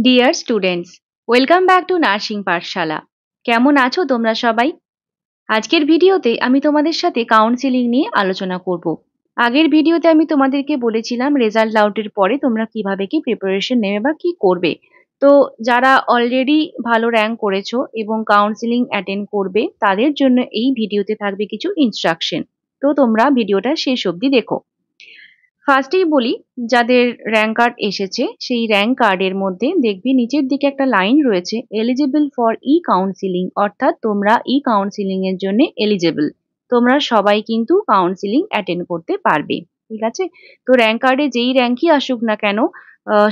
Dear students, welcome back to nursing পাঠশালা। কেমন আছো তোমরা সবাই? আজকের ভিডিওতে আমি তোমাদের সাথে কাউন্সিলিং নিয়ে আলোচনা করব। আগের ভিডিওতে আমি তোমাদেরকে বলেছিলাম রেজাল্ট আউটের পরে তোমরা কিভাবে কি প্রিপারেশন নেবে বা কি করবে। তো যারা অলরেডি ভালো র্যাঙ্ক করেছো এবং কাউন্সিলিং অ্যাটেন্ড করবে তাদের জন্য এই ভিডিওতে থাকবে কিছু ইনস্ট্রাকশন। তো তোমরা ভিডিওটা শেষ অবধি দেখো। ফার্স্টেই বলি, যাদের র্যাঙ্ক কার্ড এসেছে সেই র্যাঙ্ক কার্ডের মধ্যে দেখবি নিচের দিকে একটা লাইন রয়েছে এলিজিবল ফর ই কাউন্সিলিং, অর্থাৎ তোমরা ই কাউন্সিলিং এর জন্য এলিজিবল। তোমরা সবাই কিন্তু কাউন্সিলিং অ্যাটেন্ড করতে পারবে। ঠিক আছে? তো র্যাঙ্ক কার্ডে যেই র্যাঙ্কই আসুক না কেন,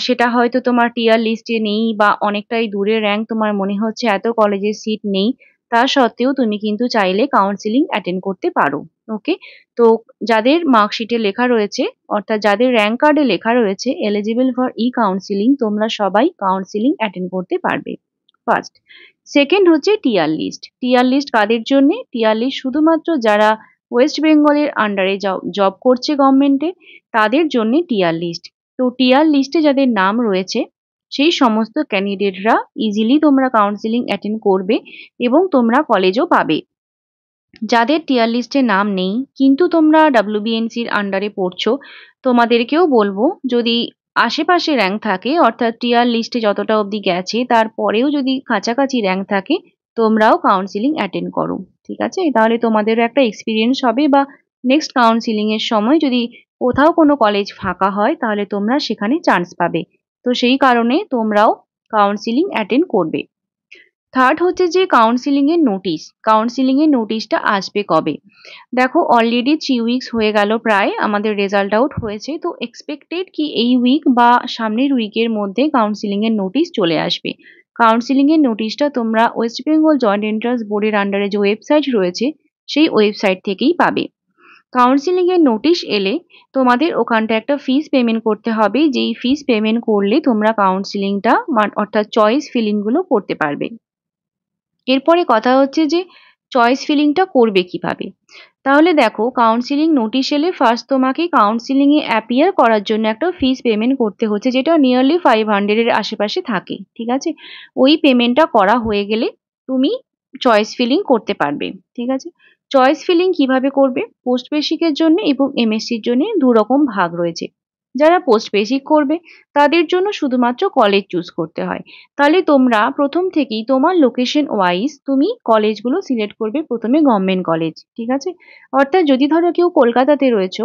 সেটা হয়তো তোমার টিয়ার লিস্টে নেই বা অনেকটাই দূরের র্যাঙ্ক, তোমার মনে হচ্ছে এত কলেজের সিট নেই, তা সত্ত্বেও তুমি কিন্তু চাইলে কাউন্সিলিং অ্যাটেন্ড করতে পারো। ওকে? তো যাদের মার্কশিটে লেখা রয়েছে, অর্থাৎ যাদের র্যাঙ্ক কার্ডে লেখা রয়েছে এলিজিবল ফর ই কাউন্সিলিং, তোমরা সবাই কাউন্সিলিং অ্যাটেন্ড করতে পারবে। ফার্স্ট। সেকেন্ড হচ্ছে টিয়ার লিস্ট। টিয়ার লিস্ট কাদের জন্য? টিয়ার লিস্ট শুধুমাত্র যারা ওয়েস্ট বেঙ্গলের আন্ডারে জব করছে গভর্নমেন্টে, তাদের জন্য টিয়ার লিস্ট। তো টিয়ার লিস্টে যাদের নাম রয়েছে সেই সমস্ত ক্যান্ডিডেটরা ইজিলি তোমরা কাউন্সিলিং অ্যাটেন্ড করবে এবং তোমরা কলেজও পাবে। যাদের টিয়ার লিস্টে নাম নেই কিন্তু তোমরা ডাব্লিউবিএনসির আন্ডারে পড়ছো, তোমাদেরকেও বলবো যদি আশেপাশে র্যাঙ্ক থাকে, অর্থাৎ টিয়ার লিস্টে যতটা অবধি গেছে তারপরেও যদি কাছাকাছি র্যাঙ্ক থাকে, তোমরাও কাউন্সিলিং অ্যাটেন্ড করো। ঠিক আছে? তাহলে তোমাদেরও একটা এক্সপিরিয়েন্স হবে বা নেক্সট কাউন্সিলিং এর সময় যদি কোথাও কোনো কলেজ ফাঁকা হয় তাহলে তোমরা সেখানে চান্স পাবে। তো সেই কারণে তোমরাও কাউন্সিলিং অ্যাটেন্ড করবে। থার্ড হচ্ছে যে কাউন্সিলিং এর নোটিশ। কাউন্সিলিং এর নোটিশটা আসবে কবে? দেখো, অলরেডি 3 উইকস হয়ে গেল, প্রায় আমাদের রেজাল্ট আউট হয়েছে। তো এক্সপেক্টেড কি এই উইক বা সামনের উইকের মধ্যে কাউন্সিলিং এর নোটিশ চলে আসবে। কাউন্সিলিং এর নোটিশটা তোমরা ওয়েস্ট বেঙ্গল জয়েন্ট এন্ট্রান্স বোর্ডের আন্ডারে যে ওয়েবসাইট রয়েছে সেই ওয়েবসাইট থেকেই পাবে। কাউন্সিলিং এর নোটিশ এলে তোমাদের ওখানটা একটা ফিস পেমেন্ট করতে হবে, যেই ফিস পেমেন্ট করলে তোমরা কাউন্সিলিংটা অর্থাৎ চয়েস ফিলিং গুলো করতে পারবে। এরপরে কথা হচ্ছে যে চয়েস ফিলিংটা করবে কিভাবে। তাহলে দেখো, কাউন্সিলিং নোটিশ এলে ফার্স্ট তোমাকে কাউন্সিলিং এ অ্যাপিয়ার করার জন্য একটা ফিস পেমেন্ট করতে হচ্ছে, যেটা নিয়ারলি 500 এর আশেপাশে থাকে। ঠিক আছে? ওই পেমেন্টটা করা হয়ে গেলে তুমি চয়েস ফিলিং করতে পারবে। ঠিক আছে? চয়েস ফিলিং কিভাবে করবে? পোস্ট বেসিকের জন্য এবং এমএসসির জন্য দু রকম ভাগ রয়েছে। যারা পোস্ট বেসিক করবে তাদের জন্য শুধুমাত্র কলেজ চুজ করতে হয়। তাহলে তোমরা প্রথম থেকেই তোমার লোকেশন ওয়াইজ তুমি কলেজগুলো সিলেক্ট করবে, প্রথমে গভর্নমেন্ট কলেজ। ঠিক আছে? অর্থাৎ যদি ধরো কেউ কলকাতাতে রয়েছো,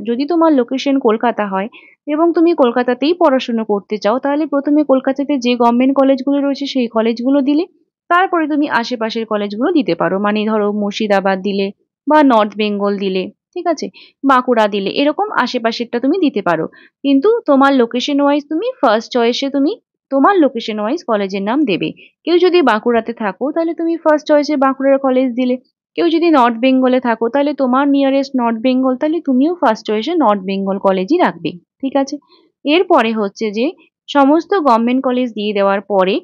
যদি তোমার লোকেশন কলকাতা হয় এবং তুমি কলকাতাতেই পড়াশোনা করতে চাও, তাহলে প্রথমে কলকাতাতে যে গভর্নমেন্ট কলেজগুলো রয়েছে সেই কলেজগুলো দিলে, তারপরে তুমি আশেপাশের কলেজগুলো দিতে পারো। মানে ধরো মুর্শিদাবাদ দিলে বা নর্থ বেঙ্গল দিলে, ঠিক আছে, বাঁকুড়া দিলে, এরকম আশেপাশেরটা তুমি দিতে পারো। কিন্তু তোমার লোকেশন ওয়াইজ তুমি ফার্স্ট চয়েসে তুমি তোমার লোকেশন ওয়াইজ কলেজের নাম দেবে। কেউ যদি বাঁকুড়াতে থাকো তাহলে তুমি ফার্স্ট চয়েসে বাঁকুড়ার কলেজ দিলে। কেউ যদি নর্থ বেঙ্গলে থাকো তাহলে তোমার নিয়ারেস্ট নর্থ বেঙ্গল, তাহলে তুমিও ফার্স্ট চয়েসে নর্থ বেঙ্গল কলেজই রাখবে। ঠিক আছে? এরপরে হচ্ছে যে সমস্ত গভর্নমেন্ট কলেজ দিয়ে দেওয়ার পরে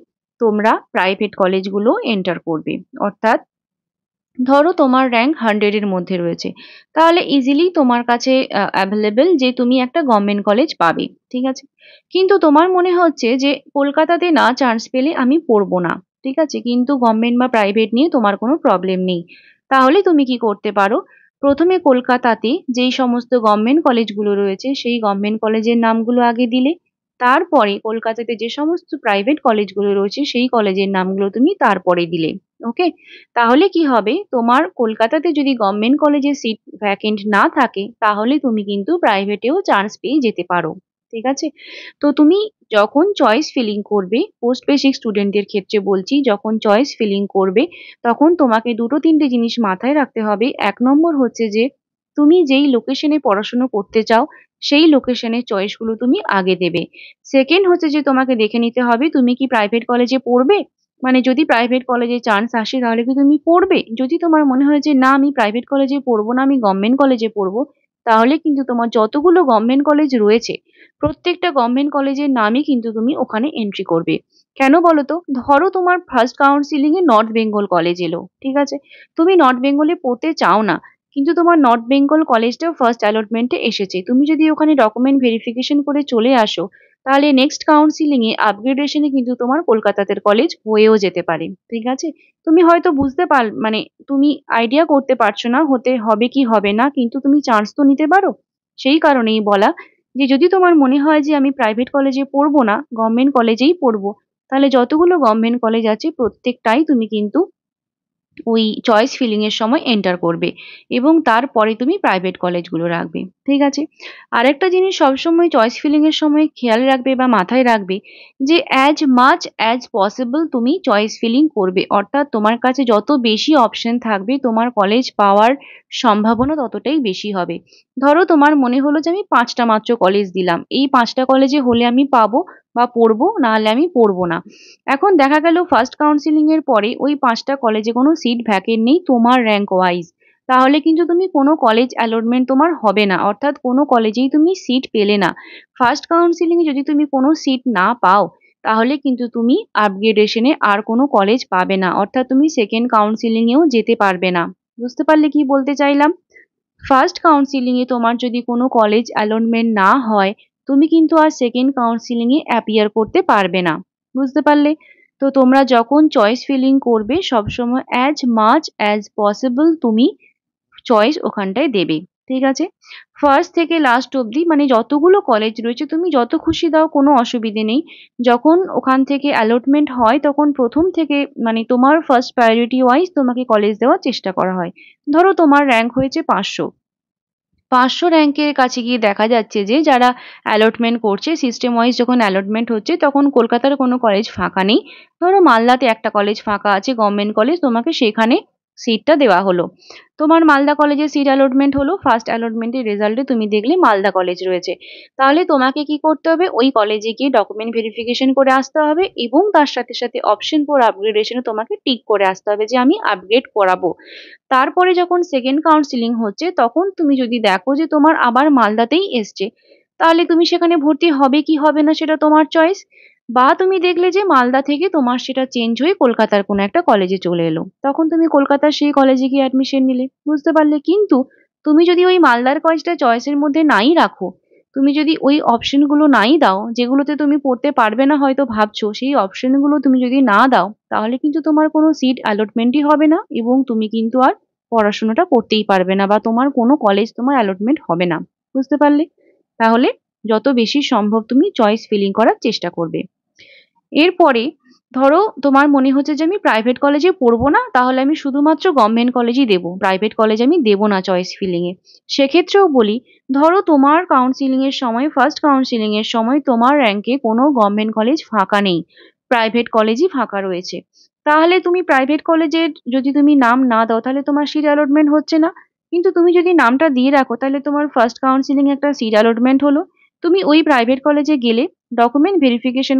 তোমরা প্রাইভেট কলেজগুলো এন্টার করবে। অর্থাৎ ধরো তোমার র্যাঙ্ক 100 এর মধ্যে রয়েছে, তাহলে ইজিলি তোমার কাছে অ্যাভেলেবেল যে তুমি একটা গভর্নমেন্ট কলেজ পাবে। ঠিক আছে? কিন্তু তোমার মনে হচ্ছে যে কলকাতাতে না চান্স পেলে আমি পড়বো না। ঠিক আছে? কিন্তু গভর্নমেন্ট বা প্রাইভেট নিয়ে তোমার কোনো প্রবলেম নেই। তাহলে তুমি কি করতে পারো? প্রথমে কলকাতাতে যেই সমস্ত গভর্নমেন্ট কলেজগুলো রয়েছে সেই গভর্নমেন্ট কলেজের নামগুলো আগে দিলে, তারপরে কলকাতাতে যে সমস্ত প্রাইভেট কলেজগুলো রয়েছে সেই কলেজের নামগুলো তুমি তারপরে দিলে। ওকে? তাহলে কি হবে, তোমার কলকাতাতে যদি গভর্নমেন্ট কলেজে সিট ভ্যাকেন্ট না থাকে তাহলে তুমি কিন্তু প্রাইভেটেও চান্স পেয়ে যেতে পারো। ঠিক আছে? তো তুমি যখন চয়েস ফিলিং করবে, পোস্ট বেসিক স্টুডেন্টদের ক্ষেত্রে বলছি, যখন চয়েস ফিলিং করবে তখন তোমাকে দুটো তিনটে জিনিস মাথায় রাখতে হবে। 1 নম্বর হচ্ছে যে তুমি যেই লোকেশনে পড়াশুনো করতে চাও সেই লোকেশনের চয়েসগুলো তুমি আগে দেবে। সেকেন্ড হচ্ছে যে তোমাকে দেখে নিতে হবে তুমি কি প্রাইভেট কলেজে পড়বে। মানে যদি প্রাইভেট কলেজে চান্স আসে তাহলে কি তুমি পড়বে? যদি তোমার মনে হয় যে না আমি প্রাইভেট কলেজে পড়বো না, আমি গভর্নমেন্ট কলেজে পড়বো, তাহলে কিন্তু তোমার যতগুলো গভর্নমেন্ট কলেজ রয়েছে প্রত্যেকটা গভর্নমেন্ট কলেজের নামই কিন্তু তুমি ওখানে এন্ট্রি করবে। কেন বলো তো? ধরো তোমার ফার্স্ট কাউন্সিলিং এ নর্থ বেঙ্গল কলেজ এলো, ঠিক আছে, তুমি নর্থ বেঙ্গলে পড়তে চাও না, কিন্তু তোমার নর্থ বেঙ্গল কলেজটা ফার্স্ট অ্যালটমেন্টে এসেছে, তুমি যদি ওখানে ডকুমেন্ট ভেরিফিকেশন করে চলে আসো তাহলে নেক্সট কাউন্সিলিংয়ে আপগ্রেডেশনে কিন্তু তোমার কলকাতাতে কলেজ হয়েও যেতে পারে। ঠিক আছে? তুমি হয়তো মানে তুমি আইডিয়া করতে পারছো না হতে হবে কি হবে না, কিন্তু তুমি চান্স তো নিতে পারো। সেই কারণেই বলা যে যদি তোমার মনে হয় যে আমি প্রাইভেট কলেজে পড়বো না, গভর্নমেন্ট কলেজেই পড়বো, তাহলে যতগুলো গভর্নমেন্ট কলেজ আছে প্রত্যেকটাই তুমি কিন্তু ওই চয়েস ফিলিং এর সময় এন্টার করবে এবং তারপরে তুমি প্রাইভেট কলেজগুলো রাখবে। ঠিক আছে? আরেকটা জিনিস সবসময় চয়েস ফিলিং এর সময় খেয়াল রাখবে বা মাথায় রাখবে যে অ্যাজ মাচ অ্যাজ পসিবল তুমি চয়েস ফিলিং করবে। অর্থাৎ তোমার কাছে যত বেশি অপশন থাকবে তোমার কলেজ পাওয়ার সম্ভাবনা ততটাই বেশি হবে। ধরো তোমার মনে হলো যে আমি ৫টা মাত্র কলেজ দিলাম। এই ৫টা কলেজে হলে আমি পাবো বা পড়বো, না হলে আমি পড়বো না। এখন দেখা গেল ফার্স্ট কাউন্সেলিং এর পরে ওই ৫টা কলেজে কোনো সিট ভ্যাকেন্ট নেই তোমার র‍্যাংক ওয়াইজ। তাহলে কিন্তু তুমি কোনো কলেজ অ্যালটমেন্ট তোমার হবে না। অর্থাৎ কোনো কলেজেই তুমি সিট পেলে না। ফার্স্ট কাউন্সেলিং এ যদি তুমি কোনো সিট না পাও, তাহলে কিন্তু তুমি আপগ্রেডেশন এ আর কোনো কলেজ পাবে না। অর্থাৎ তুমি সেকেন্ড কাউন্সেলিং এও যেতে পারবে না। বুঝতে পারলে কি বলতে চাইলাম? ফার্স্ট কাউন্সেলিং এ তোমার যদি কোনো কলেজ অ্যালটমেন্ট না হয়, তুমি কিন্তু আর সেকেন্ড কাউন্সেলিং এ অ্যাপিয়ার করতে পারবে না। বুঝতে পারলে? তো তোমরা যখন চয়েস ফিলিং করবে সবসময় অ্যাজ মাচ অ্যাজ পসিবল তুমি চয়েস ওখানটায় দেবে। ঠিক আছে? ফার্স্ট থেকে লাস্ট অবধি মানে যতগুলো কলেজ রয়েছে তুমি যত খুশি দাও, কোনো অসুবিধে নেই। যখন ওখান থেকে অ্যালটমেন্ট হয় তখন ১ম থেকে মানে তোমার ফার্স্ট প্রায়োরিটি ওয়াইজ তোমাকে কলেজ দেওয়ার চেষ্টা করা হয়। ধরো তোমার র‍্যাংক হয়েছে ৫০০। ৫০০ র‍্যাংকের কাছে গিয়ে দেখা যাচ্ছে যে যারা অ্যালটমেন্ট করছে, সিস্টেম ওয়াইজ যখন অ্যালটমেন্ট হচ্ছে তখন কলকাতার কোনো কলেজ ফাঁকা নেই। ধরো মালদাতে একটা কলেজ ফাঁকা আছে, গভর্নমেন্ট কলেজ, তোমাকে সেখানে সিটটা দেওয়া হলো। তোমার মালদা কলেজে সিট অ্যালটমেন্ট হলো, ফার্স্ট অ্যালটমেন্টের রেজাল্টে তুমি দেখলে মালদা কলেজ রয়েছে। তাহলে তোমাকে কি করতে হবে? ওই কলেজে গিয়ে ডকুমেন্ট ভেরিফিকেশন করে আসতে হবে এবং তার সাথে, সাথে অপশন ফর আপগ্রেডেশন এ তোমাকে টিক করে আসতে হবে যে আমি আপগ্রেড করাবো। তারপরে যখন সেকেন্ড কাউন্সেলিং হচ্ছে তখন তুমি যদি দেখো যে তোমার আবার মালদাতেই এসছে, তাহলে তুমি সেখানে ভর্তি হবে কি হবে না সেটা তোমার চয়েস। বা তুমি দেখলে যে মালদা থেকে তোমার সেটা চেঞ্জ হয়ে কলকাতার কোনো একটা কলেজে চলে এলো, তখন তুমি কলকাতার সেই কলেজে গিয়ে অ্যাডমিশন নিলে। বুঝতে পারলে? কিন্তু তুমি যদি ওই মালদার কলেজটা চয়েসের মধ্যে নাই রাখো, তুমি যদি ওই অপশনগুলো নাই দাও যেগুলোতে তুমি পড়তে পারবে না হয়তো ভাবছো, সেই অপশনগুলো তুমি যদি না দাও, তাহলে কিন্তু তোমার কোনো সিট অ্যালটমেন্টই হবে না এবং তুমি কিন্তু আর পড়াশোনাটা করতেই পারবে না বা তোমার কোনো কলেজ তোমার অ্যালটমেন্ট হবে না। বুঝতে পারলে? তাহলে যত বেশি সম্ভব তুমি চয়েস ফিলিং করার চেষ্টা করবে। এরপরে ধরো তোমার মনে হচ্ছে যে আমি প্রাইভেট কলেজে পড়বো না, তাহলে আমি শুধুমাত্র গভর্নমেন্ট কলেজই দেবো, প্রাইভেট কলেজ আমি দেবো না চয়েস ফিলিং এ। সেক্ষেত্রেও বলি, ধরো তোমার কাউন্সিলিং এর সময়, ফার্স্ট কাউন্সিলিং এর সময় তোমার র‍্যাংকে কোনো গভর্নমেন্ট কলেজ ফাঁকা নেই, প্রাইভেট কলেজই ফাঁকা রয়েছে। তাহলে তুমি প্রাইভেট কলেজের যদি তুমি নাম না দাও তাহলে তোমার সিট অ্যালটমেন্ট হচ্ছে না। কিন্তু তুমি যদি নামটা দিয়ে রাখো তাহলে তোমার ফার্স্ট কাউন্সিলিং এ একটা সিট অ্যালটমেন্ট হলো। তুমি ওই প্রাইভেট কলেজে গেলে, ডকুমেন্ট ভেরিফিকেশন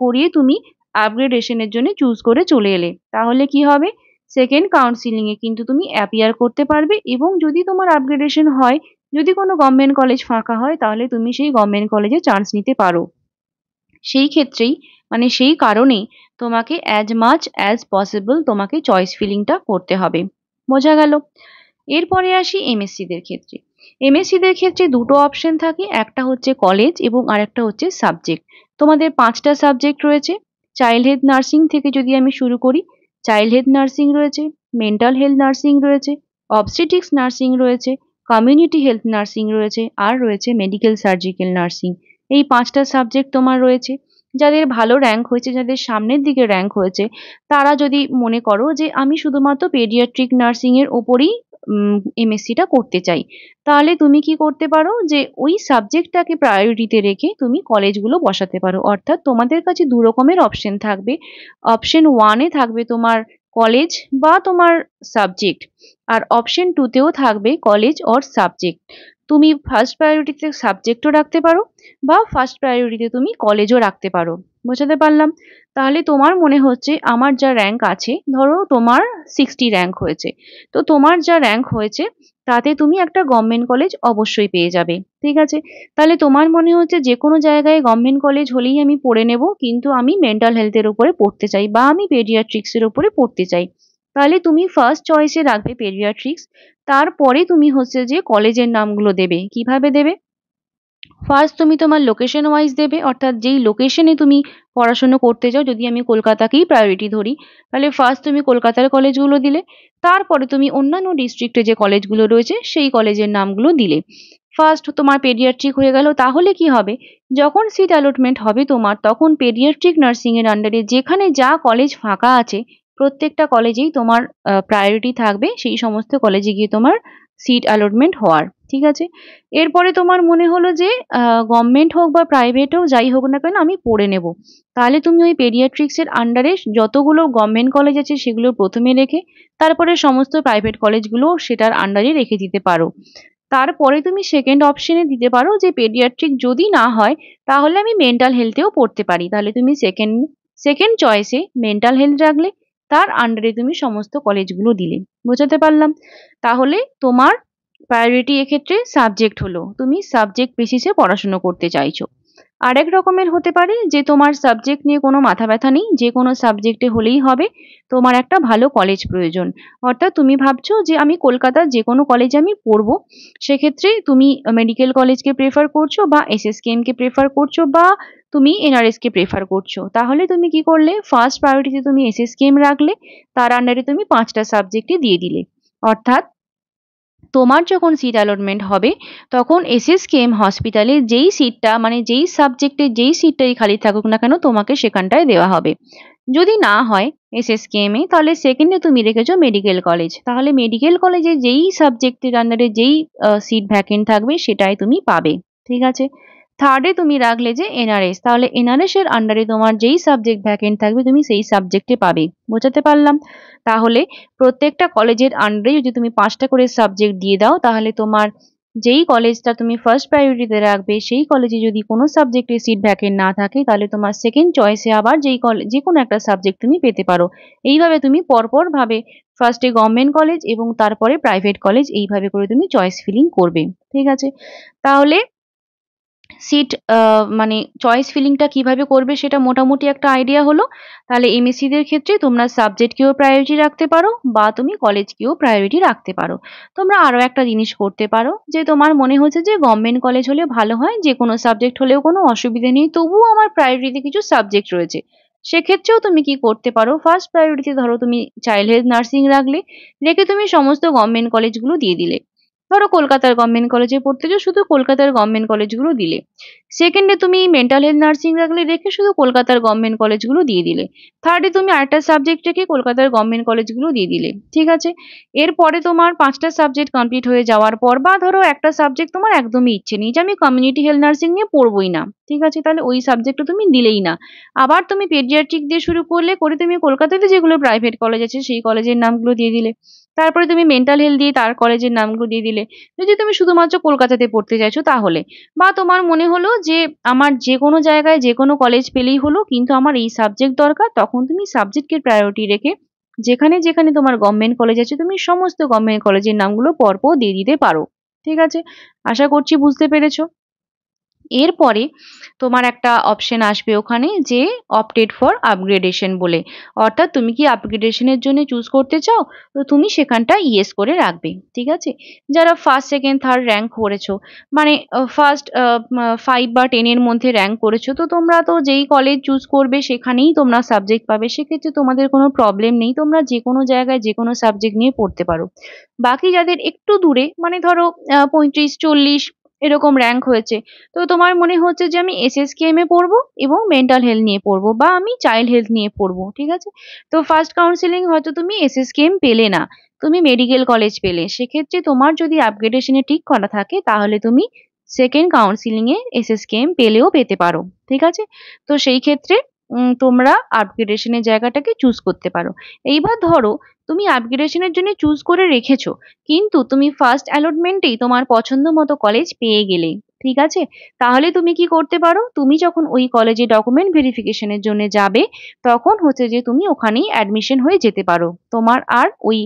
করিয়ে তুমি আপগ্রেডেশন এর জন্য চুজ করে চলে এলে। তাহলে কি হবে? সেকেন্ড কাউন্সিলিং এ কিন্তু তুমি অ্যাপিয়ার করতে পারবে এবং যদি তোমার আপগ্রেডেশন হয়, যদি কোনো গভর্নমেন্ট কলেজ ফাঁকা হয়, তাহলে তুমি সেই গভর্নমেন্ট কলেজে চান্স নিতে পারো। সেই ক্ষেত্রেই মানে সেই কারণেই তোমাকে অ্যাজ মাচ অ্যাজ পসিবল তোমাকে চয়েস ফিলিংটা করতে হবে। বোঝা গেল? এরপরে আসি এমএসসি দের ক্ষেত্রে। এমএসসি দের ক্ষেত্রে দুটো অপশন থাকে, একটা হচ্ছে কলেজ এবং আরেকটা হচ্ছে সাবজেক্ট। তোমাদের ৫টা সাবজেক্ট রয়েছে। চাইল্ড হেলথ নার্সিং থেকে যদি আমি শুরু করি, চাইল্ড হেলথ নার্সিং রয়েছে, মেন্টাল হেলথ নার্সিং রয়েছে, অবস্টেট্রিক্স নার্সিং রয়েছে, কমিউনিটি হেলথ নার্সিং রয়েছে, আর রয়েছে মেডিকেল সার্জিক্যাল নার্সিং। এই ৫টা সাবজেক্ট তোমার রয়েছে। যাদের ভালো র‍্যাংক হয়েছে, যাদের সামনের দিকে র‍্যাংক হয়েছে, তারা যদি মনে করো যে আমি শুধুমাত্র পেডিয়াট্রিক নার্সিং এর ওপরেই এমএসসিটা করতে চাই, তাহলে তুমি কি করতে পারো যে ওই সাবজেক্টটাকে প্রায়োরিটিতে রেখে তুমি কলেজগুলো বসাতে পারো। অর্থাৎ তোমাদের কাছে ২ রকমের অপশন থাকবে। অপশন 1 এ থাকবে তোমার কলেজ বা তোমার সাবজেক্ট, আর অপশন 2 তেও থাকবে কলেজ অর সাবজেক্ট। তুমি ফার্স্ট প্রায়োরিটিতে সাবজেক্টও রাখতে পারো বা ফার্স্ট প্রায়োরিটিতে তুমি কলেজও রাখতে পারো। বোঝাতে পারলাম? তাহলে তোমার মনে হচ্ছে আমার যা র‍্যাংক আছে, ধরো তোমার 60 র‍্যাংক হয়েছে। তো তোমার যা র‍্যাংক হয়েছে তাতে তুমি একটা গভর্নমেন্ট কলেজ অবশ্যই পেয়ে যাবে। ঠিক আছে? তাহলে তোমার মনে হচ্ছে যেকোনো জায়গায় গভর্নমেন্ট কলেজ হলেই আমি পড়ে নেব, কিন্তু আমি মেন্টাল হেলথ এর উপরে পড়তে চাই বা আমি পেডিয়াট্রিক্স এর উপরে পড়তে চাই। তাহলে তুমি ফার্স্ট চয়েসে রাখবে পেডিয়াট্রিক্স। তারপরে তুমি হচ্ছে যে কলেজের নামগুলো দেবে। কিভাবে দেবে? ফার্স্ট তুমি তোমার লোকেশন ওয়াইজ দেবে, অর্থাৎ যেই লোকেশনে তুমি পড়াশোনা করতে চাও। যদি আমি কলকাতাকেই প্রায়োরিটি ধরি, তাহলে ফার্স্ট তুমি কলকাতার কলেজগুলো দিলে, তারপরে তুমি অন্যান্য ডিস্ট্রিক্টে যে কলেজগুলো রয়েছে সেই কলেজের নামগুলো দিলে। ফার্স্ট তোমার পেডিয়াট্রিক হয়ে গেল। তাহলে কি হবে, যখন সিট অ্যালটমেন্ট হবে তোমার, তখন পেডিয়াট্রিক নার্সিং এর আন্ডারে যেখানে যা কলেজ ফাঁকা আছে প্রত্যেকটা কলেজেই তোমার প্রায়োরিটি থাকবে, সেই সমস্ত কলেজে গিয়ে তোমার সিট অ্যালটমেন্ট হওয়ার। ঠিক আছে। এরপরে তোমার মনে হলো যে গভর্নমেন্ট হোক বা প্রাইভেট হোক, যাই হোক না কেন আমি পড়ে নেব। তাহলে তুমি ওই পেডিয়াট্রিক্স এর আন্ডারে যতগুলো গভর্নমেন্ট কলেজ আছে সেগুলো প্রথমে রেখে, তারপরে সমস্ত প্রাইভেট কলেজগুলো সেটার আন্ডারে রেখে দিতে পারো। তারপরে তুমি সেকেন্ড অপশনে দিতে পারো যে পেডিয়াট্রিক যদি না হয় তাহলে আমি মেন্টাল হেলথেও পড়তে পারি। তাহলে তুমি সেকেন্ড সেকেন্ড চয়েসে মেন্টাল হেলথ রাখলে, তার আন্ডারে তুমি সমস্ত কলেজগুলো দিলে। বোঝাতে পারলাম? তাহলে তোমার প্রায়োরিটি এক্ষেত্রে সাবজেক্ট হলো, তুমি সাবজেক্ট বেসিসে পড়াশুনো করতে চাইছো। আরেক রকমের হতে পারে যে তোমার সাবজেক্ট নিয়ে কোনো মাথা ব্যথা নেই, যে কোনো সাবজেক্টে হলেই হবে, তোমার একটা ভালো কলেজ প্রয়োজন। অর্থাৎ তুমি ভাবছো যে আমি কলকাতার যে কোনো কলেজে আমি পড়বো, সেক্ষেত্রে তুমি মেডিকেল কলেজকে প্রেফার করছো বা এসএসকেএম কে প্রেফার করছো বা তুমি এনআরএস কে প্রেফার করছো। তাহলে তুমি কি করলে, ফার্স্ট প্রায়োরিটিতে তুমি এসএসকেএম রাখলে, তার আন্ডারে তুমি 5টা সাবজেক্টই দিয়ে দিলে। অর্থাৎ তোমার যখন সিট অ্যালটমেন্ট হবে তখন এসএসকেএম হসপিটালে যেই সিটটা, মানে যেই সাবজেক্টে যেই সিটটাই খালি থাকুক না কেন তোমাকে সেখানটায় দেওয়া হবে। যদি না হয় এসএসকেএম এ, তাহলে সেকেন্ডে তুমি রেখেছো মেডিকেল কলেজ, তাহলে মেডিকেল কলেজে যেই সাবজেক্টের আন্ডারে যেই সিট ভ্যাকেন্ট থাকবে সেটাই তুমি পাবে। ঠিক আছে। থার্ডে তুমি রাখলে যে এনআরএস, তাহলে এনআরএস এর আন্ডারে তোমার যেই সাবজেক্ট ভ্যাকেন্ট থাকবে তুমি সেই সাবজেক্টে পাবে। বোঝাতে পারলাম? তাহলে প্রত্যেকটা কলেজের আন্ডারে যদি তুমি 5টা করে সাবজেক্ট দিয়ে দাও, তাহলে তোমার যেই কলেজটা তুমি ফার্স্ট প্রায়োরিটিতে রাখবে সেই কলেজে যদি কোনো সাবজেক্টে সিট ভ্যাকেন্ট না থাকে, তাহলে তোমার সেকেন্ড চয়েসে আবার যে কোনো একটা সাবজেক্ট তুমি পেতে পারো। এইভাবে তুমি পরপর ভাবে ফার্স্টে গভর্নমেন্ট কলেজ এবং তারপরে প্রাইভেট কলেজ, এইভাবে করে তুমি চয়েস ফিলিং করবে। ঠিক আছে। তাহলে সিট মানে চয়েস ফিলিংটা কিভাবে করবে সেটা মোটামুটি একটা আইডিয়া হলো। তাহলে এমএসসি দের ক্ষেত্রে তোমরা সাবজেক্টকেও প্রায়োরিটি রাখতে পারো বা তুমি কলেজকেও প্রায়োরিটি রাখতে পারো। তোমরা আরো একটা জিনিস করতে পারো, যে তোমার মনে হচ্ছে যে গভর্নমেন্ট কলেজ হলে ভালো হয়, যে কোনো সাবজেক্ট হলেও কোনো অসুবিধা নেই, তবুও আমার প্রায়োরিটিতে কিছু সাবজেক্ট রয়েছে। সেক্ষেত্রেও তুমি কি করতে পারো, ফার্স্ট প্রায়োরিটিতে ধরো তুমি চাইল্ড হেলথ নার্সিং রাখলে, রেখে তুমি সমস্ত গভর্নমেন্ট কলেজগুলো দিয়ে দিলে। ধরো কলকাতার গভর্নমেন্ট কলেজে পড়তে চাও, শুধু কলকাতার গভর্নমেন্ট কলেজগুলো দিলে। সেকেন্ডে তুমি মেন্টাল হেলথ নার্সিং রাখলে, রেখে শুধু কলকাতার গভর্নমেন্ট কলেজগুলো দিয়ে দিলে। থার্ডে তুমি আরেকটা সাবজেক্ট রেখে কলকাতার গভর্নমেন্ট কলেজগুলো দিয়ে দিলে। ঠিক আছে। এরপরে তোমার 5টা সাবজেক্ট কমপ্লিট হয়ে যাওয়ার পর, বা ধরো একটা সাবজেক্ট তোমার একদমই ইচ্ছে নেই যে আমি কমিউনিটি হেলথ নার্সিং নিয়ে পড়বোই না, ঠিক আছে, তাহলে ওই সাবজেক্টটা তুমি দিলেই না। আবার তুমি পেডিয়াট্রিক দিয়ে শুরু করলে, করে তুমি কলকাতাতে যেগুলো প্রাইভেট কলেজ আছে সেই কলেজের নামগুলো দিয়ে দিলে। তারপরে তুমি মেন্টাল হেলথ দিয়ে তার কলেজের নামগুলো দিয়ে দিলে, যদি তুমি শুধুমাত্র কলকাতাতে পড়তে চাইছো তাহলে। বা তোমার মনে হলো যে আমার যে কোনো জায়গায় যে কোনো কলেজ পেলেই হলো, কিন্তু আমার এই সাবজেক্ট দরকার, তখন তুমি সাবজেক্টের প্রায়োরিটি রেখে যেখানে যেখানে তোমার গভর্নমেন্ট কলেজ আছে তুমি সমস্ত গভর্নমেন্ট কলেজের নামগুলো পরপর দিয়ে দিতে পারো। ঠিক আছে। আশা করছি বুঝতে পেরেছো। এরপরে তোমার একটা অপশন আসবে ওখানে, যে অপটেড ফর আপগ্রেডেশন বলে। অর্থাৎ তুমি কি আপগ্রেডেশনের জন্য চুজ করতে চাও, তো তুমি সেখানটা ইয়েস করে রাখবে। ঠিক আছে। যারা ফার্স্ট সেকেন্ড থার্ড র্যাঙ্ক করেছো, মানে ফার্স্ট 5 বা 10 এর মধ্যে র্যাঙ্ক করেছো, তো তোমরা তো যেই কলেজ চুজ করবে সেখানেই তোমরা সাবজেক্ট পাবে, সেক্ষেত্রে তোমাদের কোনো প্রবলেম নেই, তোমরা যে কোনো জায়গায় যে কোনো সাবজেক্ট নিয়ে পড়তে পারো। বাকি যাদের একটু দূরে, মানে ধরো 35-40 এরকম র্যাঙ্ক হয়েছে, তো তোমার মনে হচ্ছে যে আমি এসএসকেএম এ পড়বো এবং মেন্টাল হেলথ নিয়ে পড়বো বা আমি চাইল্ড হেলথ নিয়ে পড়বো। ঠিক আছে। তো ফার্স্ট কাউন্সিলিং হয়তো তুমি এসএসকেএম পেলে না, তুমি মেডিকেল কলেজ পেলে, সেক্ষেত্রে তোমার যদি আপগ্রেডেশনে ঠিক করা থাকে তাহলে তুমি সেকেন্ড কাউন্সিলিং এ এসএসকেএম পেলেও পেতে পারো। ঠিক আছে। তো সেই ক্ষেত্রে তোমরা আপগ্রেডেশনের জায়গাটাকে চুজ করতে পারো। এইবার ধরো তুমি আপগ্রেডেশনের জন্য চুজ করে রেখেছো, কিন্তু তুমি ফার্স্ট অ্যালটমেন্টেই তোমার পছন্দ মতো কলেজ পেয়ে গেলে। ঠিক আছে। তাহলে তুমি কি করতে পারো, তুমি যখন ওই কলেজে ডকুমেন্ট ভেরিফিকেশনের জন্য যাবে, তখন হচ্ছে যে তুমি ওখানেই অ্যাডমিশন হয়ে যেতে পারো, তোমার আর ওই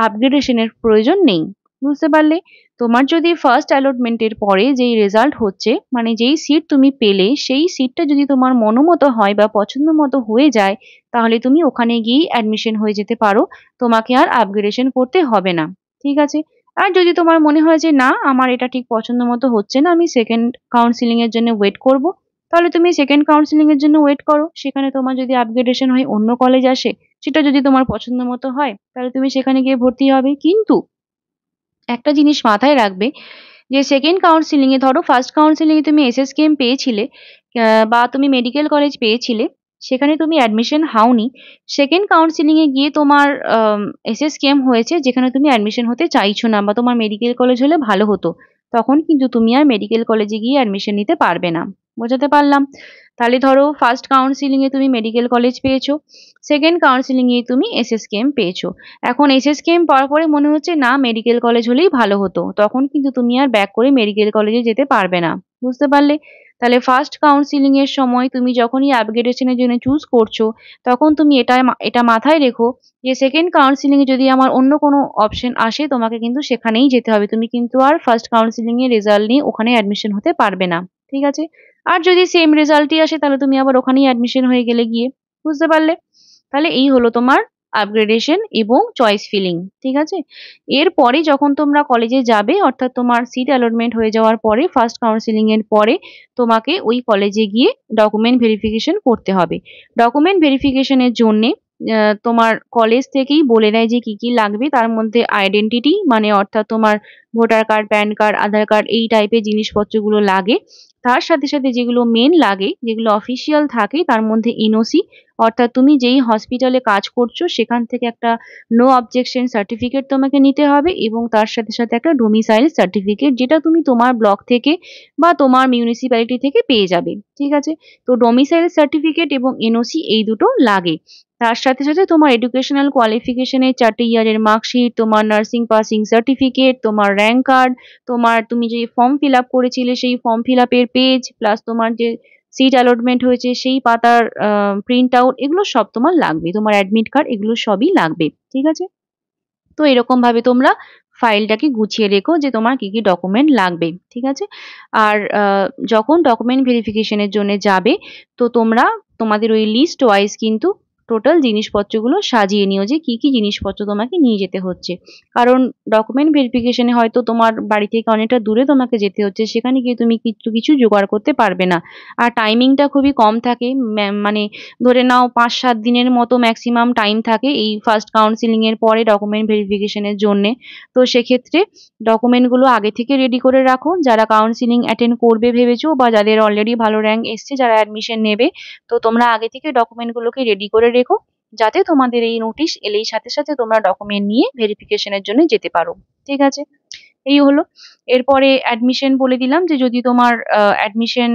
আপগ্রেডেশনের প্রয়োজন নেই। বুঝতে পারলে? তোমার যদি ফার্স্ট অ্যালটমেন্টের পরে যেই রেজাল্ট হচ্ছে, মানে যেই সিট তুমি পেলে সেই সিটটা যদি তোমার মনোমতো হয় বা পছন্দ মতো হয়ে যায়, তাহলে তুমি ওখানে গিয়েই অ্যাডমিশন হয়ে যেতে পারো, তোমাকে আর আপগ্রেডেশন করতে হবে না। ঠিক আছে। আর যদি তোমার মনে হয় যে না আমার এটা ঠিক পছন্দ মতো হচ্ছে না, আমি সেকেন্ড কাউন্সিলিং এর জন্য ওয়েট করব, তাহলে তুমি সেকেন্ড কাউন্সিলিং এর জন্য ওয়েট করো। সেখানে তোমার যদি আপগ্রেডেশন হয়, অন্য কলেজ আসে, সেটা যদি তোমার পছন্দ মতো হয়, তাহলে তুমি সেখানে গিয়ে ভর্তি হবে। কিন্তু একটা জিনিস মাথায় রাখবে যে সেকেন্ড কাউন্সিলিং এ, ধরো ফার্স্ট কাউন্সিলিং এ তুমি এসএসকেএম পেয়েছিলে বা তুমি মেডিকেল কলেজ পেয়েছিলে, সেখানে তুমি অ্যাডমিশন হওনি। সেকেন্ড কাউন্সিলিং এ গিয়ে তোমার এসএসকেএম হয়েছে, যেখানে তুমি অ্যাডমিশন হতে চাইছো না, বা তোমার মেডিকেল কলেজ হলে ভালো হতো, তখন কিন্তু তুমি আর মেডিকেল কলেজে গিয়ে অ্যাডমিশন নিতে পারবে না। বোঝাতে পারলাম? তাহলে ধরো ফার্স্ট কাউন্সিলিং এ তুমি মেডিকেল কলেজ পেয়েছো, সেকেন্ড কাউন্সিলিং এ তুমি এসএসকেএম পেয়েছো। এখন এসএসকেএম পাওয়ার পরে মনে হচ্ছে না মেডিকেল কলেজ হলেই ভালো হতো, তখন কিন্তু তুমি আর ব্যাক করে মেডিকেল কলেজে যেতে পারবে না। বুঝতে পারলে? তাহলে ফার্স্ট কাউন্সিলিং এর সময় তুমি যখনই আপগ্রেডেশনের জন্য চুজ করছো, তখন তুমি এটা মাথায় রেখো যে সেকেন্ড কাউন্সিলিং এ যদি আমার অন্য কোনো অপশন আসে, তোমাকে কিন্তু সেখানেই যেতে হবে। তুমি কিন্তু আর ফার্স্ট কাউন্সিলিং এর রেজাল্ট নিয়ে ওখানে অ্যাডমিশন হতে পারবে না। ঠিক আছে? আর যদি সেম রেজাল্টই আসে, তাহলে তুমি আবার ওখানেই অ্যাডমিশন হয়ে গেলে গিয়ে। বুঝতে পারলে? তাহলে এই হলো তোমার আপগ্রেডেশন এবং চয়েস ফিলিং। ঠিক আছে? এরপরে যখন তোমরা কলেজে যাবে, অর্থাৎ তোমার সিট অ্যালটমেন্ট হয়ে যাওয়ার পরে, ফার্স্ট কাউন্সিলিং এর পরে তোমাকে ওই কলেজে গিয়ে ডকুমেন্ট ভেরিফিকেশন করতে হবে। ডকুমেন্ট ভেরিফিকেশনের জন্যে তোমার কলেজ থেকেই বলে দেয় যে কি কি লাগবে। তার মধ্যে আইডেন্টিটি, মানে অর্থাৎ তোমার ভোটার কার্ড, প্যান কার্ড, আধার কার্ড, এই টাইপের জিনিসপত্রগুলো লাগে। তার সাথে সাথে যেগুলো মেন লাগে, যেগুলো অফিসিয়াল থাকে, তার মধ্যে এনওসি, অর্থাৎ তুমি যেই হসপিটালে কাজ করছো সেখান থেকে একটা নো অবজেকশন সার্টিফিকেট তোমাকে নিতে হবে, এবং তার সাথে সাথে একটা ডোমিসাইল সার্টিফিকেট, যেটা তুমি তোমার ব্লক থেকে বা তোমার মিউনিসিপ্যালিটি থেকে পেয়ে যাবে। ঠিক আছে? তো ডোমিসাইল সার্টিফিকেট এবং এনওসি এই দুটো লাগে। তার সাথে সাথে তোমার এডুকেশনাল কোয়ালিফিকেশনের 4টে ইয়ারের মার্কশিট, তোমার নার্সিং পাসিং সার্টিফিকেট, তোমার র্যাঙ্ক কার্ড, তুমি যে ফর্ম ফিল আপ করেছিলে সেই ফর্ম ফিল আপের পেজ, প্লাস তোমার যে সিট অ্যালটমেন্ট হয়েছে সেই পাতার প্রিন্ট আউট, এগুলো সব তোমার লাগবে। তোমার অ্যাডমিট কার্ড, এগুলো সবই লাগবে। ঠিক আছে? তো এরকম ভাবে তোমরা ফাইলটাকে গুছিয়ে রেখো যে তোমার কি কি ডকুমেন্ট লাগবে। ঠিক আছে? আর যখন ডকুমেন্ট ভেরিফিকেশনের জন্য যাবে, তো তোমরা তোমাদের ওই লিস্ট ওয়াইজ কিন্তু টোটাল জিনিসপত্রগুলো সাজিয়ে নিও যে কি কি জিনিসপত্র তোমাকে নিয়ে যেতে হচ্ছে। কারণ ডকুমেন্ট ভেরিফিকেশনে হয়তো তোমার বাড়ি থেকে অনেকটা দূরে তোমাকে যেতে হচ্ছে, সেখানে গিয়ে তুমি কিছু কিছু জোগাড় করতে পারবে না। আর টাইমিংটা খুবই কম থাকে, মানে ধরে নাও 5-7 দিনের মতো ম্যাক্সিমাম টাইম থাকে এই ফার্স্ট কাউন্সিলিং এর পরে ডকুমেন্ট ভেরিফিকেশনের জন্যে। তো সেক্ষেত্রে ডকুমেন্টগুলো আগে থেকে রেডি করে রাখো। যারা কাউন্সিলিং অ্যাটেন্ড করবে ভেবেছো, বা যাদের অলরেডি ভালো র্যাঙ্ক এসছে, যারা অ্যাডমিশন নেবে, তো তোমরা আগে থেকে ডকুমেন্টগুলোকে রেডি করে রেখো, যাতে তোমাদের এই নোটিশ এলেই সাথে সাথে তোমরা ডকুমেন্ট নিয়ে ভেরিফিকেশনের জন্য যেতে পারো। ঠিক আছে? এই হলো। এরপরে অ্যাডমিশন বলে দিলাম যে যদি তোমার অ্যাডমিশন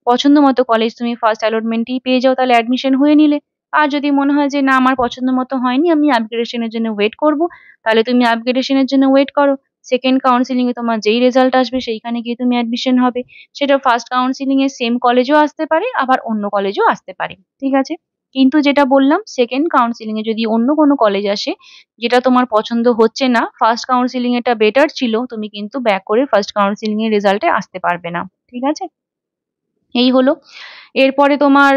পছন্দ মতো কলেজ তুমি ফার্স্ট অ্যালটমেন্টেই পেয়ে যাও, তাহলে অ্যাডমিশন হয়ে নিলে। আর যদি মনে হয় যে না আমার পছন্দ মতো হয়নি, আমি আপগ্রেডেশনের জন্য ওয়েট করব, তাহলে তুমি আপগ্রেডেশনের জন্য ওয়েট করো। সেকেন্ড কাউন্সিলিং এ তোমার যেই রেজাল্ট আসবে সেইখানে গিয়ে তুমি অ্যাডমিশন হবে। সেটা ফার্স্ট কাউন্সিলিং এর সেম কলেজও আসতে পারে, আবার অন্য কলেজও আসতে পারে। ঠিক আছে? কিন্তু যেটা বললাম, সেকেন্ড কাউন্সিলিং এ যদি অন্য কোনো কলেজ আসে যেটা তোমার পছন্দ হচ্ছে না, ফার্স্ট কাউন্সিলিং এটা বেটার ছিল, তুমি কিন্তু ব্যাক করে ফার্স্ট কাউন্সিলিং এর রেজাল্টে আসতে পারবে না। ঠিক আছে? এই হলো। এরপরে তোমার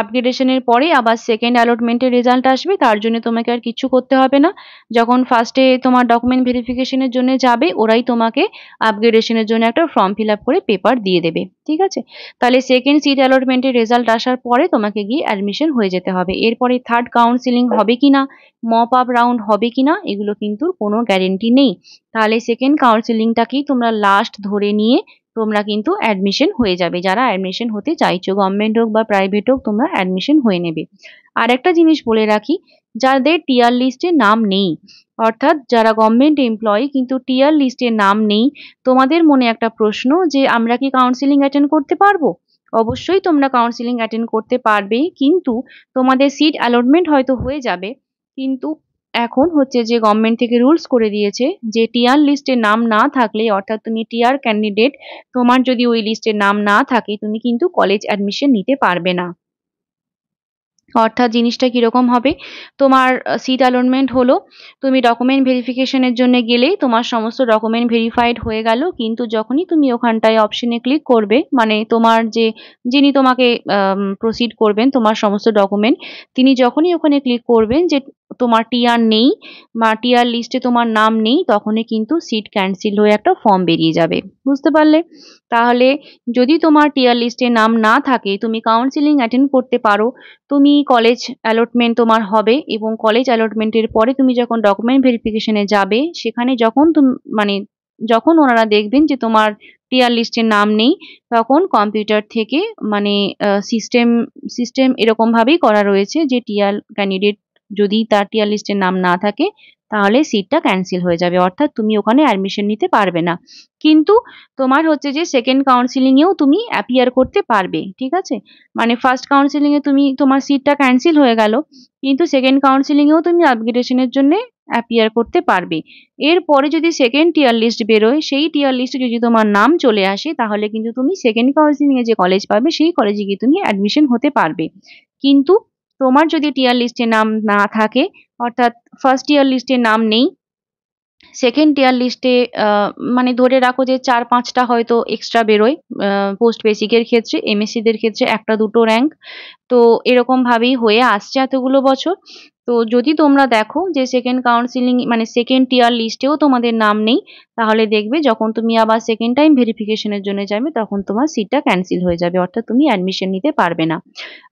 আপগ্রেডেশনের পরে আবার সেকেন্ড অ্যালটমেন্টের রেজাল্ট আসবে, তার জন্য তোমাকে আর কিচ্ছু করতে হবে না। যখন ফার্স্টে তোমার ডকুমেন্ট ভেরিফিকেশনের জন্য যাবে, ওরাই তোমাকে আপগ্রেডেশনের জন্য একটা ফর্ম ফিল আপ করে পেপার দিয়ে দেবে। ঠিক আছে? তাহলে সেকেন্ড সিট অ্যালটমেন্টের রেজাল্ট আসার পরে তোমাকে গিয়ে অ্যাডমিশন হয়ে যেতে হবে। এরপরে থার্ড কাউন্সিলিং হবে কিনা, মপ আপ রাউন্ড হবে কিনা, এগুলো কিন্তু কোনো গ্যারেন্টি নেই। তাহলে সেকেন্ড কাউন্সিলিংটাকেই তোমরা লাস্ট ধরে নিয়ে তোমরা কিন্তু অ্যাডমিশন হয়ে যাবে। যারা অ্যাডমিশন হতে চাইছো, গভর্নমেন্ট হোক বা প্রাইভেট হোক, তোমরা অ্যাডমিশন হয়ে নেবে। আর একটা জিনিস বলে রাখি, যাদের টিআর লিস্টে নাম নেই, অর্থাৎ যারা গভর্নমেন্ট এমপ্লয়ি কিন্তু টিআর লিস্টে নাম নেই, তোমাদের মনে একটা প্রশ্ন যে আমরা কি কাউন্সিলিং অ্যাটেন্ড করতে পারবো? অবশ্যই তোমরা কাউন্সিলিং অ্যাটেন্ড করতে পারবে, কিন্তু তোমাদের সিট অ্যালটমেন্ট হয়তো হয়ে যাবে, কিন্তু এখন হচ্ছে যে গভর্নমেন্ট থেকে রুলস করে দিয়েছে যে টিআর লিস্টে নাম না থাকলে, অর্থাৎ তুমি টিআর ক্যান্ডিডেট, তোমার যদি ওই লিস্টে নাম না থাকে, তুমি কিন্তু কলেজ অ্যাডমিশন নিতে পারবে না। অর্থাৎ জিনিসটা কিরকম হবে, তোমার সিট অ্যালটমেন্ট হলো, তুমি ডকুমেন্ট ভেরিফিকেশনের জন্য গেলেই তোমার সমস্ত ডকুমেন্ট ভেরিফাইড হয়ে গেল, কিন্তু যখনই তুমি ওখানটায় অপশনে ক্লিক করবে, মানে তোমার যিনি তোমাকে প্রসিড করবেন তোমার সমস্ত ডকুমেন্ট, তিনি যখনই ওখানে ক্লিক করবেন যে তোমার টিআর নেই বা টিআর লিস্টে তোমার নাম নেই, তখনই কিন্তু সিট ক্যান্সেল হয়ে একটা ফর্ম বেরিয়ে যাবে। বুঝতে পারলে? তাহলে যদি তোমার টিআর লিস্টে নাম না থাকে, তুমি কাউন্সিলিং অ্যাটেন্ড করতে পারো। তুমি কলেজ অ্যালটমেন্ট তোমার হবে এবং কলেজ অ্যালটমেন্টের পরে তুমি যখন ডকুমেন্ট ভেরিফিকেশনে যাবে, সেখানে যখন মানে যখন ওনারা দেখবেন যে তোমার টিআর লিস্টে নাম নেই, তখন কম্পিউটার থেকে মানে সিস্টেম সিস্টেম এরকম ভাবেই করা রয়েছে যে টিআর ক্যান্ডিডেট যদি তার টিআর লিস্টে নাম না থাকে, তাহলে সিটটা ক্যান্সেল হয়ে যাবে, অর্থাৎ তুমি ওখানে অ্যাডমিশন নিতে পারবে না। কিন্তু তোমার হচ্ছে যে সেকেন্ড কাউন্সিলিং এও তুমি অ্যাপিয়ার করতে পারবে, ঠিক আছে? মানে ফার্স্ট কাউন্সিলিং এ তুমি তোমার সিটটা ক্যান্সেল হয়ে গেল, কিন্তু সেকেন্ড কাউন্সিলিং এও তুমি আপগ্রেডেশনের জন্য অ্যাপিয়ার করতে পারবে। এরপরে যদি সেকেন্ড টিয়ার লিস্ট বেরোয়, সেই টিয়ার লিস্টে যদি তোমার নাম চলে আসে, তাহলে কিন্তু তুমি সেকেন্ড কাউন্সিলিং এ যে কলেজ পাবে সেই কলেজে গিয়ে তুমি অ্যাডমিশন হতে পারবে। কিন্তু তোমার যদি টিয়ার লিস্টে নাম না থাকে, অর্থাৎ ফার্স্ট টিয়ার লিস্টে নাম নেই, সেকেন্ড টিয়ার লিস্টে মানে ধরে রাখো যে ৪-৫টা হয়তো এক্সট্রা বেরোয় পোস্ট বেসিকের ক্ষেত্রে, এমএসসি দের ক্ষেত্রে ১টা-২টো র‍্যাংক। তো এরকম ভাবেই হয়ে আসছে এতগুলো বছর। তো যদি তোমরা দেখো যে সেকেন্ড কাউন্সিলিং মানে সেকেন্ড টিয়ার লিস্টেও তোমাদের নাম নেই, তাহলে দেখবে যখন তুমি আবার সেকেন্ড টাইম ভেরিফিকেশনের জন্য যাবে, তখন তোমার সিটটা ক্যান্সেল হয়ে যাবে, অর্থাৎ তুমি অ্যাডমিশন নিতে পারবে না।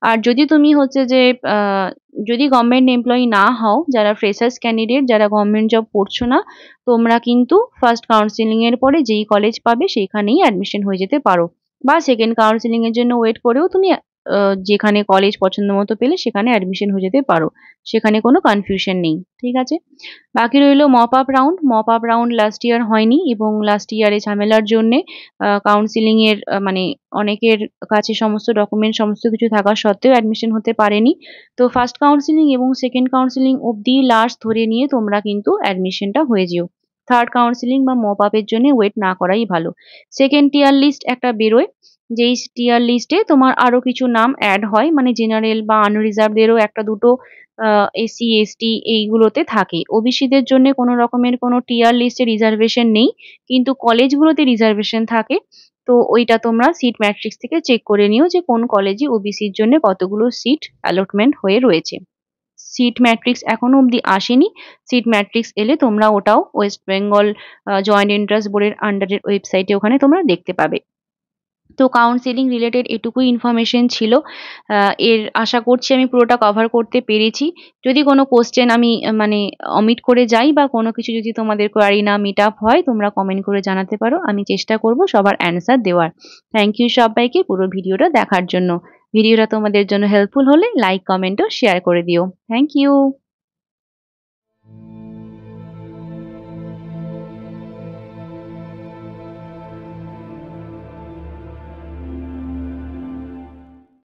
আর যদি তুমি হচ্ছে যে যদি গভর্নমেন্ট এমপ্লয়ি না হও, যারা ফ্রেশার্স ক্যান্ডিডেট, যারা গভর্নমেন্ট জব করছো না, তোমরা কিন্তু ফার্স্ট কাউন্সিলিং এর পরে যেই কলেজ পাবে সেইখানেই অ্যাডমিশন হয়ে যেতে পারো, বা সেকেন্ড কাউন্সিলিং এর জন্য ওয়েট করেও তুমি যেখানে কলেজ পছন্দ মতো পেলে সেখানে অ্যাডমিশন হয়ে যেতে পারো। সেখানে কোনো কনফিউশন নেই, ঠিক আছে? বাকি রইলো mop up round. Mop up round last year হয়নি এবং লাস্ট ইয়ারে ঝামেলার জন্যে কাউন্সিলিং এর মানে অনেকের কাছে সমস্ত ডকুমেন্ট সমস্ত কিছু থাকা সত্ত্বেও অ্যাডমিশন হতে পারেনি। তো ফার্স্ট কাউন্সিলিং এবং সেকেন্ড কাউন্সিলিং অবধি লাস্ট ধরে নিয়ে তোমরা কিন্তু অ্যাডমিশনটা হয়ে যেও। থার্ড কাউন্সিলিং বা মপ আপের জন্য ওয়েট না করাই ভালো। সেকেন্ড টিয়ার লিস্ট একটা বেরোয়, যেই টিয়ার লিস্টে তোমার আরো কিছু নাম অ্যাড হয়, মানে জেনারেল বা আনরিজার্ভদেরও ১টা-২টো এসসি, এসটি এইগুলোতে থাকে। ওবিসিদের জন্য কোনো রকমের কোনো টিয়ার লিস্টে রিজার্ভেশন নেই, কিন্তু কলেজগুলোতে রিজার্ভেশন থাকে। তো ওইটা তোমরা সিট ম্যাট্রিক্স থেকে চেক করে নিও যে কোন কলেজে ওবিসির জন্য কতগুলো সিট অ্যালটমেন্ট হয়ে রয়েছে। সিট ম্যাট্রিক্স এখনো অবধি আসেনি। সিট ম্যাট্রিক্স এলে তোমরা ওটাও ওয়েস্ট বেঙ্গল জয়েন্ট এন্ট্রান্স বোর্ডের আন্ডারের ওয়েবসাইটে ওখানে তোমরা দেখতে পাবে। তো কাউন্সেলিং রিলেটেড এটুকুই ইনফরমেশন ছিল। এর আশা করছি আমি পুরোটা কভার করতে পেরেছি। যদি কোনো কোয়েশ্চেন আমি মানে অমিট করে যাই বা কোনো কিছু যদি তোমাদের কোয়ারি না মিট আপ হয়, তোমরা কমেন্ট করে জানাতে পারো। আমি চেষ্টা করব সবার অ্যান্সার দেওয়ার। থ্যাংক ইউ সবাইকে পুরো ভিডিওটা দেখার জন্য। ভিডিওটা তোমাদের জন্য হেল্পফুল হলে লাইক, কমেন্ট ও শেয়ার করে দিও। Thank you.